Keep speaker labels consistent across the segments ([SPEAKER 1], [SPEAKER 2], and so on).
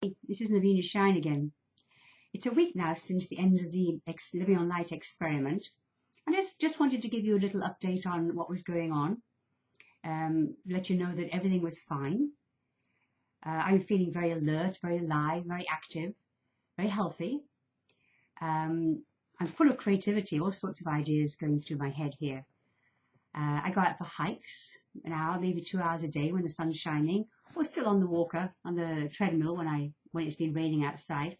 [SPEAKER 1] This is Navina Shine again. It's a week now since the end of the Living on Light experiment. I just wanted to give you a little update on what was going on, let you know that everything was fine. I'm feeling very alert, very alive, very active, very healthy. I'm full of creativity, all sorts of ideas going through my head here. I go out for hikes an hour, maybe 2 hours a day when the sun's shining, or still on the walker, on the treadmill when it's been raining outside.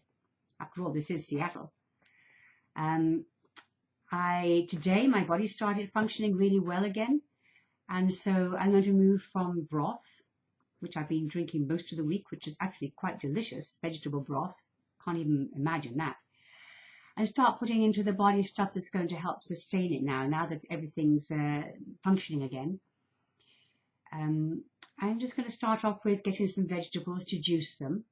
[SPEAKER 1] After all, this is Seattle. Today my body started functioning really well again, and so I'm going to move from broth, which I've been drinking most of the week, which is actually quite delicious, vegetable broth, can't even imagine that, and start putting into the body stuff that's going to help sustain it now that everything's functioning again. I'm just going to start off with getting some vegetables to juice them,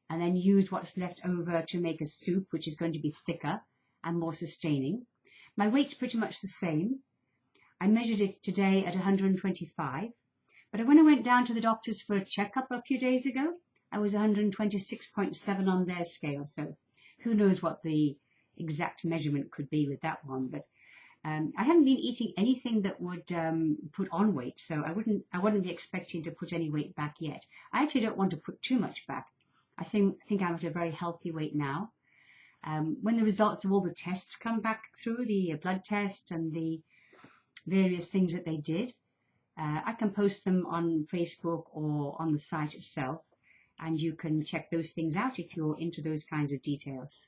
[SPEAKER 1] and then use what's left over to make a soup, which is going to be thicker and more sustaining. My weight's pretty much the same. I measured it today at 125, but when I went down to the doctor's for a checkup a few days ago, I was 126.7 on their scale, so who knows what the exact measurement could be with that one. But I haven't been eating anything that would put on weight, so I wouldn't be expecting to put any weight back yet. I actually don't want to put too much back. I think I'm at a very healthy weight now. When the results of all the tests come back through, the blood test and the various things that they did, I can post them on Facebook or on the site itself, and you can check those things out if you're into those kinds of details.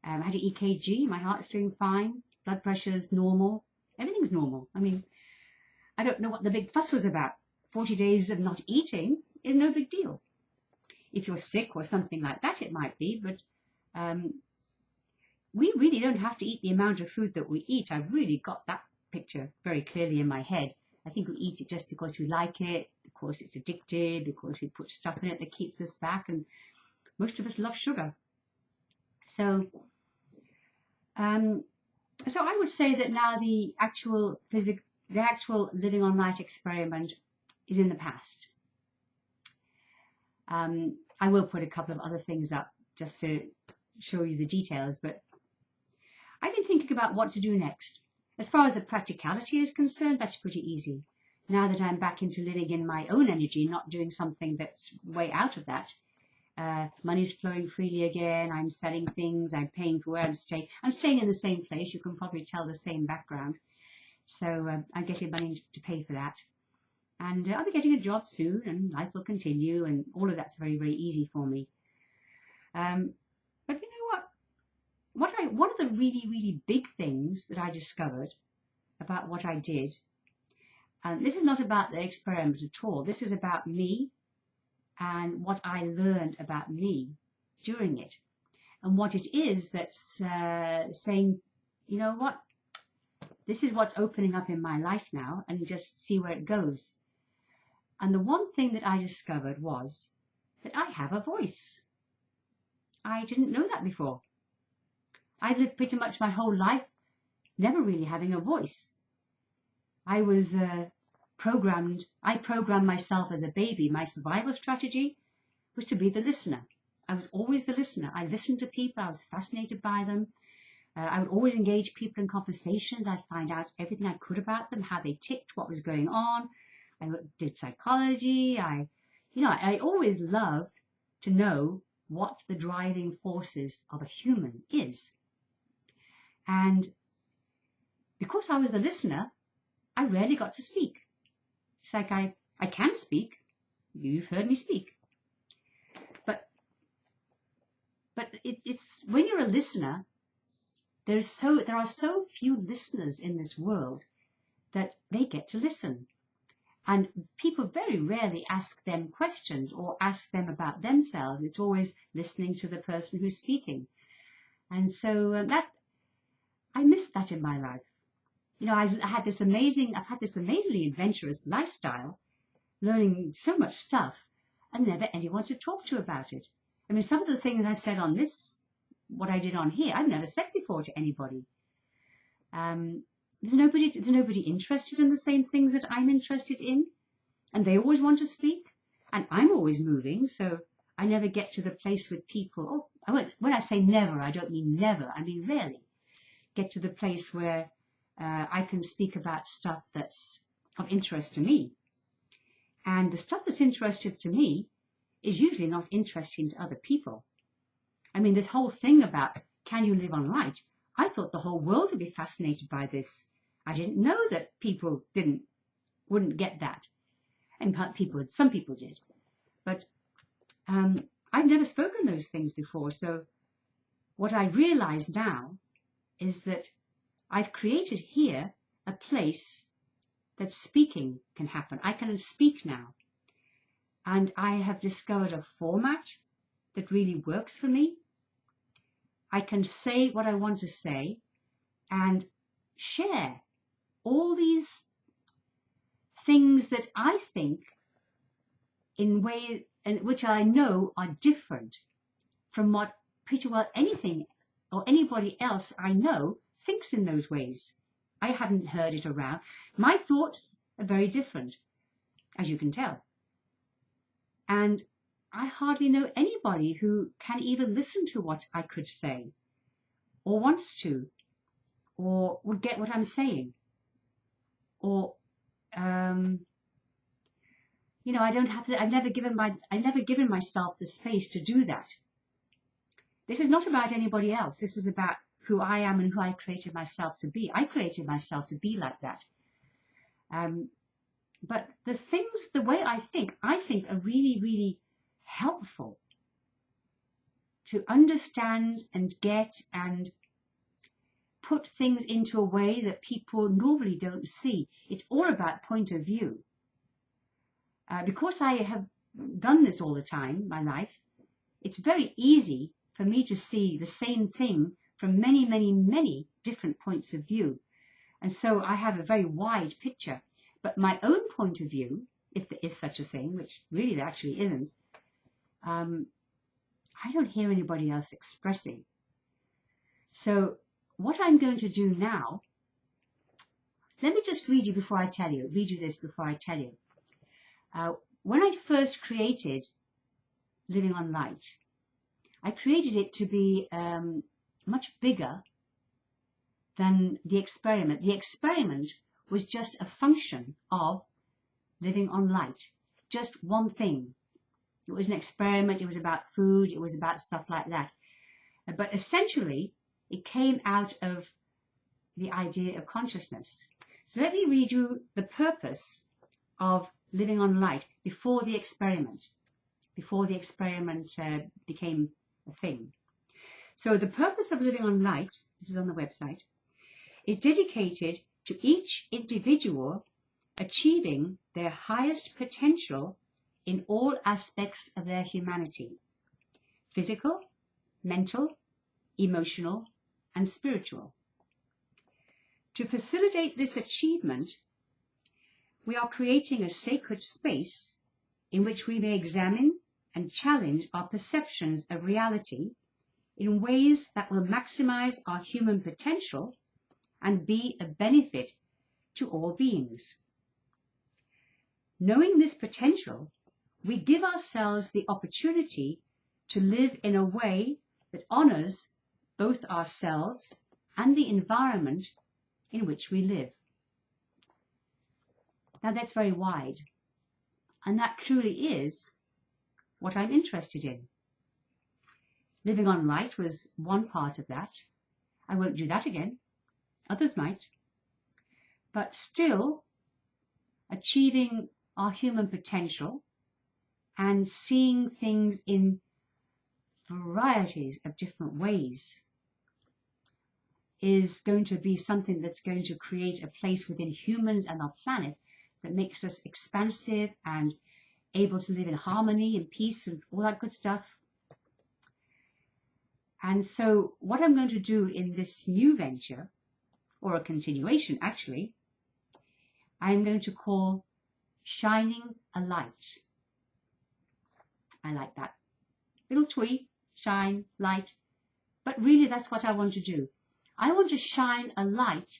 [SPEAKER 1] I had an EKG, my heart's doing fine, blood pressure's normal, everything's normal. I mean, I don't know what the big fuss was about. 40 days of not eating is no big deal. If you're sick or something like that, it might be, but we really don't have to eat the amount of food that we eat. I've really got that picture very clearly in my head. I think we eat it just because we like it, because it's addictive, because we put stuff in it that keeps us back, and most of us love sugar. So I would say that now the actual Living on Light experiment is in the past. I will put a couple of other things up just to show you the details, but I've been thinking about what to do next. As far as the practicality is concerned, that's pretty easy. Now that I'm back into living in my own energy, not doing something that's way out of that, money's flowing freely again, I'm selling things, I'm paying for where I'm staying. I'm staying in the same place, you can probably tell the same background. So I'm getting money to pay for that. And I'll be getting a job soon, and life will continue, and all of that's very, very easy for me. But you know what? One of the really, really big things that I discovered about what I did, and this is not about the experiment at all, this is about me and what I learned about me during it, and what it is that's saying, you know what, this is what's opening up in my life now, and just see where it goes. And the one thing that I discovered was that I have a voice. I didn't know that before. I lived pretty much my whole life never really having a voice. I was programmed myself as a baby. My survival strategy was to be the listener. I was always the listener. I listened to people. I was fascinated by them. I would always engage people in conversations. I'd find out everything I could about them, how they ticked, what was going on. I did psychology. I always loved to know what the driving forces of a human is. And because I was the listener, I rarely got to speak. It's like I can speak. You've heard me speak. But it's when you're a listener, there are so few listeners in this world that they get to listen. And people very rarely ask them questions or ask them about themselves. It's always listening to the person who's speaking. And so I missed that in my life. You know, I've had this amazingly adventurous lifestyle, learning so much stuff, and never anyone to talk to about it. I mean, some of the things I've said on this, what I did on here, I've never said before to anybody. There's nobody interested in the same things that I'm interested in, and they always want to speak, and I'm always moving, so I never get to the place with people. When I say never, I don't mean never. I mean rarely get to the place where I can speak about stuff that's of interest to me. And the stuff that's interesting to me is usually not interesting to other people. I mean, this whole thing about can you live on light? I thought the whole world would be fascinated by this. I didn't know that people wouldn't get that. And some people did. But I've never spoken those things before. So what I realize now is that I've created here a place that speaking can happen. I can speak now. And I have discovered a format that really works for me. I can say what I want to say and share all these things that I think in ways in which I know are different from what pretty well anything or anybody else I know thinks in those ways. I hadn't heard it around. My thoughts are very different, as you can tell. And I hardly know anybody who can even listen to what I could say, or wants to, or would get what I'm saying. Or, I don't have to, I've never given myself the space to do that. This is not about anybody else. This is about who I am and who I created myself to be. I created myself to be like that. But the way I think are really, really helpful to understand and get and put things into a way that people normally don't see. It's all about point of view. Because I have done this all the time, my life, it's very easy for me to see the same thing from many, many, many different points of view. And so I have a very wide picture. But my own point of view, if there is such a thing, which really there actually isn't, I don't hear anybody else expressing. So what I'm going to do now, let me just read you this before I tell you. When I first created Living on Light, I created it to be much bigger than the experiment. The experiment was just a function of living on light, just one thing. It was an experiment, it was about food, it was about stuff like that. But essentially, it came out of the idea of consciousness. So let me read you the purpose of living on light before the experiment became a thing. So the purpose of living on light, this is on the website, is dedicated to each individual achieving their highest potential in all aspects of their humanity: physical, mental, emotional, and spiritual. To facilitate this achievement, we are creating a sacred space in which we may examine and challenge our perceptions of reality in ways that will maximize our human potential and be a benefit to all beings. Knowing this potential, we give ourselves the opportunity to live in a way that honors both ourselves and the environment in which we live. Now that's very wide, and that truly is what I'm interested in. Living on light was one part of that. I won't do that again. Others might. But still, achieving our human potential and seeing things in varieties of different ways is going to be something that's going to create a place within humans and our planet that makes us expansive and able to live in harmony and peace and all that good stuff. And so what I'm going to do in this new venture, or a continuation actually, I'm going to call Shining a Light. I like that. Little twee, shine, light. But really that's what I want to do. I want to shine a light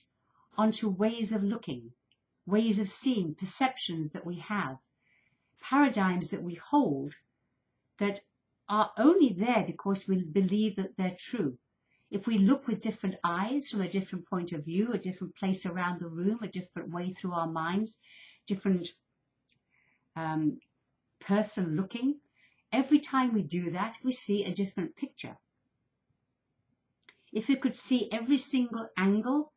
[SPEAKER 1] onto ways of looking, ways of seeing, perceptions that we have, paradigms that we hold that are only there because we believe that they're true. If we look with different eyes, from a different point of view, a different place around the room, a different way through our minds, different person looking, every time we do that, we see a different picture. If we could see every single angle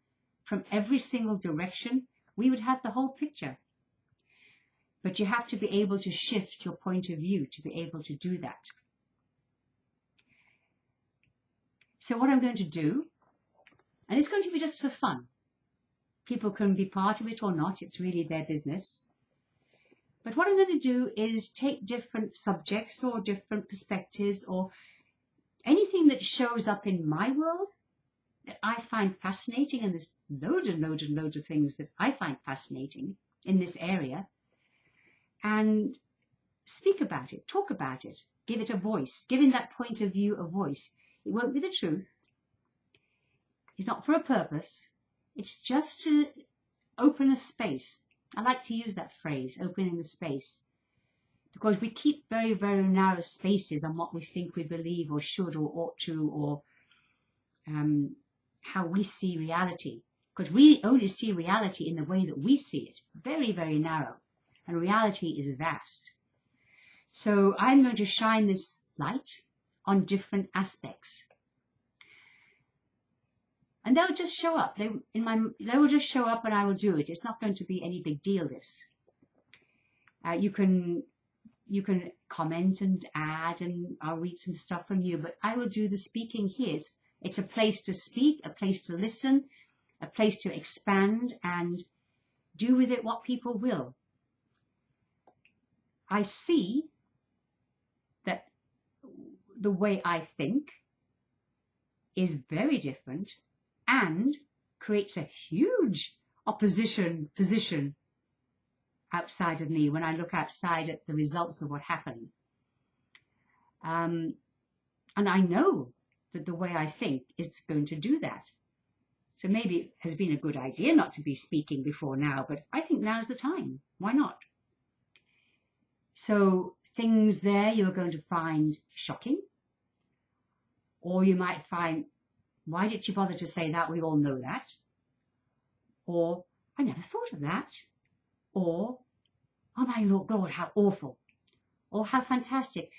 [SPEAKER 1] from every single direction, we would have the whole picture. But you have to be able to shift your point of view to be able to do that. So what I'm going to do, and it's going to be just for fun. People can be part of it or not, it's really their business. But what I'm going to do is take different subjects or different perspectives or anything that shows up in my world that I find fascinating, and there's loads and loads and loads of things that I find fascinating in this area, and speak about it, talk about it, give it a voice, giving that point of view a voice. It won't be the truth. It's not for a purpose. It's just to open a space. I like to use that phrase, opening the space, because we keep very, very narrow spaces on what we think we believe or should or ought to, or how we see reality. Because we only see reality in the way that we see it. Very, very narrow. And reality is vast. So I'm going to shine this light on different aspects. And they'll just show up. They will just show up and I will do it. It's not going to be any big deal, this. You can comment and add, and I'll read some stuff from you, but I will do the speaking here. It's a place to speak, a place to listen, a place to expand and do with it what people will. I see that the way I think is very different and creates a huge opposition position outside of me when I look outside at the results of what happened. And I know that the way I think is going to do that. So maybe it has been a good idea not to be speaking before now, but I think now's the time. Why not? So things there you're going to find shocking, or you might find, why did she bother to say that? We all know that. Or, I never thought of that. Or, oh my God, how awful. Or how fantastic.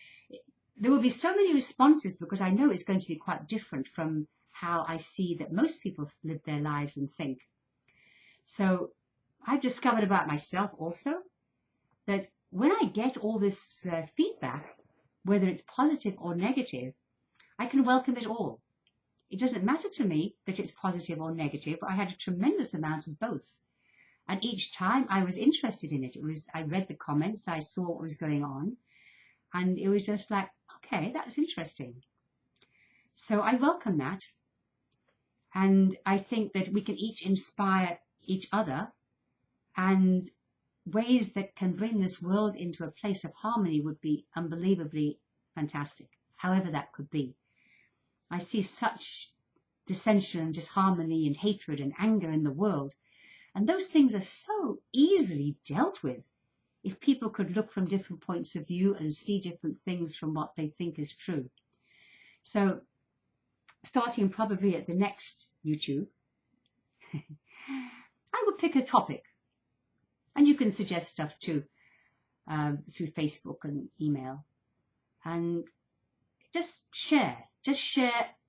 [SPEAKER 1] There will be so many responses because I know it's going to be quite different from how I see that most people live their lives and think. So I've discovered about myself also that when I get all this feedback, whether it's positive or negative, I can welcome it all. It doesn't matter to me that it's positive or negative. I had a tremendous amount of both. And each time I was interested in it. I read the comments, I saw what was going on, and it was just like, okay, that's interesting. So I welcome that. And I think that we can each inspire each other, and ways that can bring this world into a place of harmony would be unbelievably fantastic, however that could be. I see such dissension and disharmony and hatred and anger in the world. And those things are so easily dealt with if people could look from different points of view and see different things from what they think is true. So starting probably at the next YouTube, I would pick a topic. And you can suggest stuff too through Facebook and email. And just share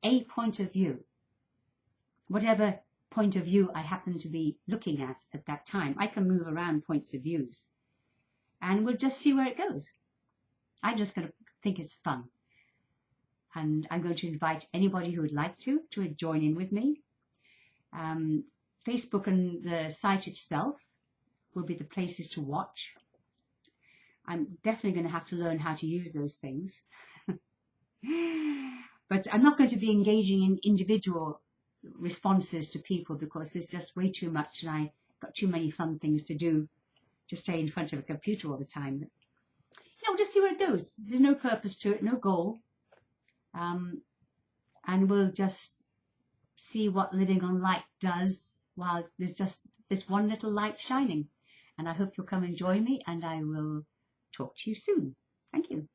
[SPEAKER 1] a point of view. Whatever point of view I happen to be looking at that time. I can move around points of views. And we'll just see where it goes. I'm just going to think it's fun. And I'm going to invite anybody who would like to join in with me. Facebook and the site itself will be the places to watch. I'm definitely going to have to learn how to use those things. But I'm not going to be engaging in individual responses to people because there's just way too much and I got too many fun things to do to stay in front of a computer all the time. We'll just see where it goes. There's no purpose to it, no goal. And we'll just see what living on light does while there's just this one little light shining. And I hope you'll come and join me, and I will talk to you soon. Thank you.